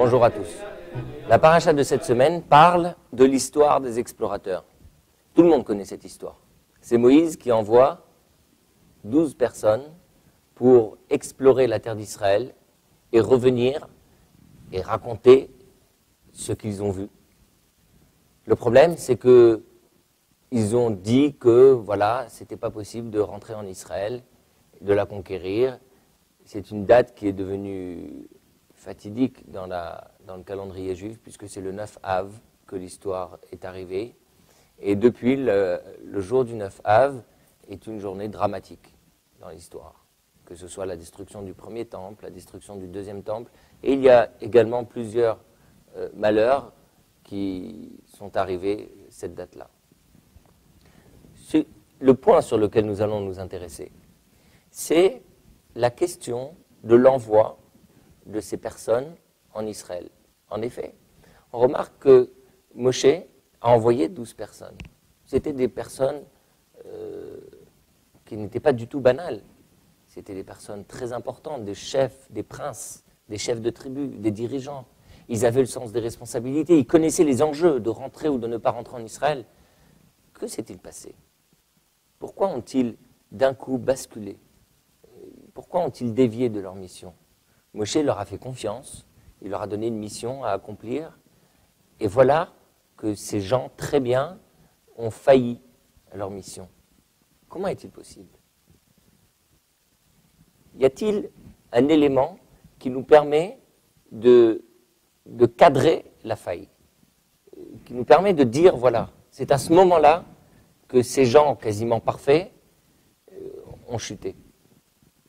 Bonjour à tous. La paracha de cette semaine parle de l'histoire des explorateurs. Tout le monde connaît cette histoire. C'est Moïse qui envoie 12 personnes pour explorer la terre d'Israël et revenir et raconter ce qu'ils ont vu. Le problème, c'est que ils ont dit que voilà, c'était pas possible de rentrer en Israël, de la conquérir. C'est une date qui est devenue fatidique dans le calendrier juif, puisque c'est le 9 Av que l'histoire est arrivée. Et depuis, le jour du 9 Av est une journée dramatique dans l'histoire, que ce soit la destruction du premier temple, la destruction du deuxième temple. Et il y a également plusieurs malheurs qui sont arrivés cette date-là. Le point sur lequel nous allons nous intéresser, c'est la question de l'envoi de ces personnes en Israël. En effet, on remarque que Moshe a envoyé 12 personnes. C'était des personnes qui n'étaient pas du tout banales. C'était des personnes très importantes, des chefs, des princes, des chefs de tribus, des dirigeants. Ils avaient le sens des responsabilités, ils connaissaient les enjeux de rentrer ou de ne pas rentrer en Israël. Que s'est-il passé ? Pourquoi ont-ils d'un coup basculé ? Pourquoi ont-ils dévié de leur mission ? Moshe leur a fait confiance, il leur a donné une mission à accomplir, et voilà que ces gens, très bien, ont failli à leur mission. Comment est-il possible ? Y a-t-il un élément qui nous permet de cadrer la faille, qui nous permet de dire, voilà, c'est à ce moment-là que ces gens quasiment parfaits ont chuté.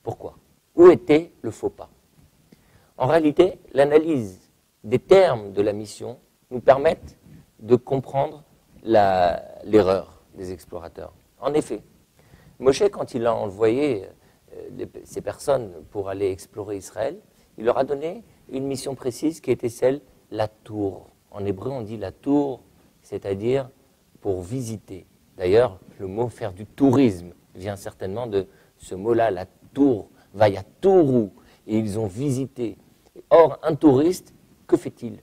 Pourquoi ? Où était le faux pas ? En réalité, l'analyse des termes de la mission nous permettent de comprendre l'erreur des explorateurs. En effet, Moshe, quand il a envoyé ces personnes pour aller explorer Israël, il leur a donné une mission précise qui était celle, la tour. En hébreu, on dit la tour, c'est-à-dire pour visiter. D'ailleurs, le mot faire du tourisme vient certainement de ce mot-là, la tour, vaya touru, et ils ont visité. Or, un touriste, que fait-il ?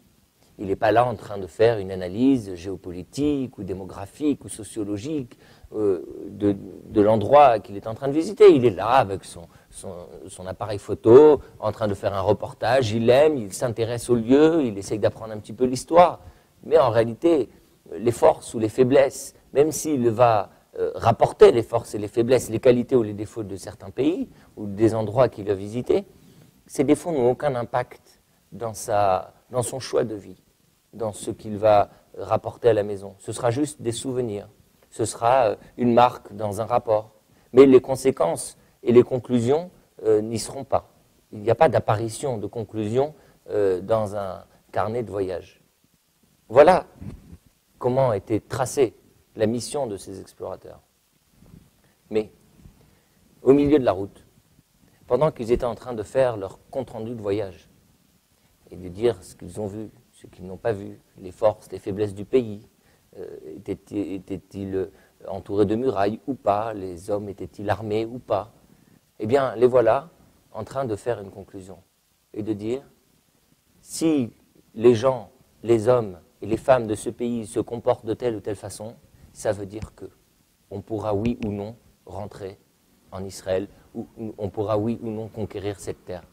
Il n'est pas là en train de faire une analyse géopolitique ou démographique ou sociologique de l'endroit qu'il est en train de visiter. Il est là avec son appareil photo, en train de faire un reportage, il aime, il s'intéresse au lieu, il essaye d'apprendre un petit peu l'histoire. Mais en réalité, les forces ou les faiblesses, même s'il va rapporter les forces et les faiblesses, les qualités ou les défauts de certains pays ou des endroits qu'il a visités, ces défauts n'ont aucun impact dans son choix de vie, dans ce qu'il va rapporter à la maison. Ce sera juste des souvenirs, ce sera une marque dans un rapport. Mais les conséquences et les conclusions n'y seront pas. Il n'y a pas d'apparition de conclusion dans un carnet de voyage. Voilà comment était tracée la mission de ces explorateurs. Mais, au milieu de la route, pendant qu'ils étaient en train de faire leur compte-rendu de voyage, et de dire ce qu'ils ont vu, ce qu'ils n'ont pas vu, les forces, les faiblesses du pays, étaient-ils entourés de murailles ou pas, les hommes étaient-ils armés ou pas, eh bien, les voilà en train de faire une conclusion, et de dire, si les gens, les hommes et les femmes de ce pays se comportent de telle ou telle façon, ça veut dire que on pourra oui ou non rentrer en Israël, ou on pourra oui ou non conquérir cette terre.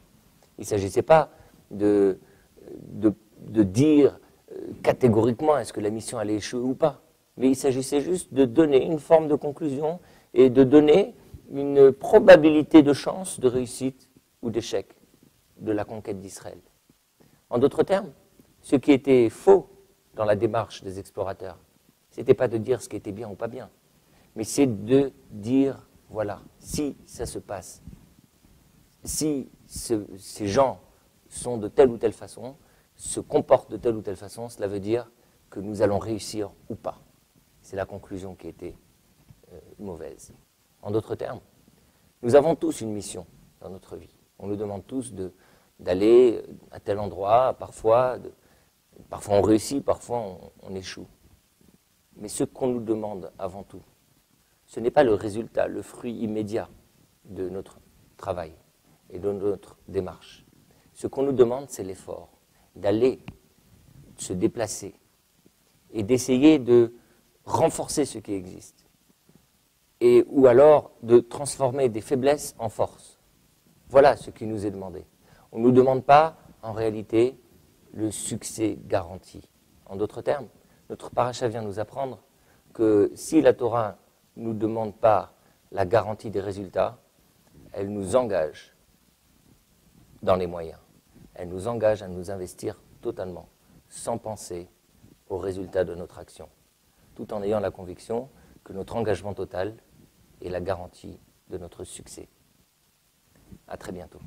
Il ne s'agissait pas de dire catégoriquement est-ce que la mission allait échouer ou pas, mais il s'agissait juste de donner une forme de conclusion et de donner une probabilité de chance de réussite ou d'échec de la conquête d'Israël. En d'autres termes, ce qui était faux dans la démarche des explorateurs, ce n'était pas de dire ce qui était bien ou pas bien, mais c'est de dire, voilà, si ça se passe, si ces gens sont de telle ou telle façon, se comportent de telle ou telle façon, cela veut dire que nous allons réussir ou pas. C'est la conclusion qui était mauvaise. En d'autres termes, nous avons tous une mission dans notre vie. On nous demande tous d'aller à tel endroit, parfois on réussit, parfois on échoue. Mais ce qu'on nous demande avant tout, ce n'est pas le résultat, le fruit immédiat de notre travail et de notre démarche. Ce qu'on nous demande, c'est l'effort. d'aller se déplacer et d'essayer de renforcer ce qui existe, ou alors de transformer des faiblesses en force. Voilà ce qui nous est demandé. On ne nous demande pas, en réalité, le succès garanti. En d'autres termes, notre paracha vient nous apprendre que si la Torah ne nous demande pas la garantie des résultats, elle nous engage dans les moyens. Elle nous engage à nous investir totalement, sans penser aux résultats de notre action, tout en ayant la conviction que notre engagement total est la garantie de notre succès. À très bientôt.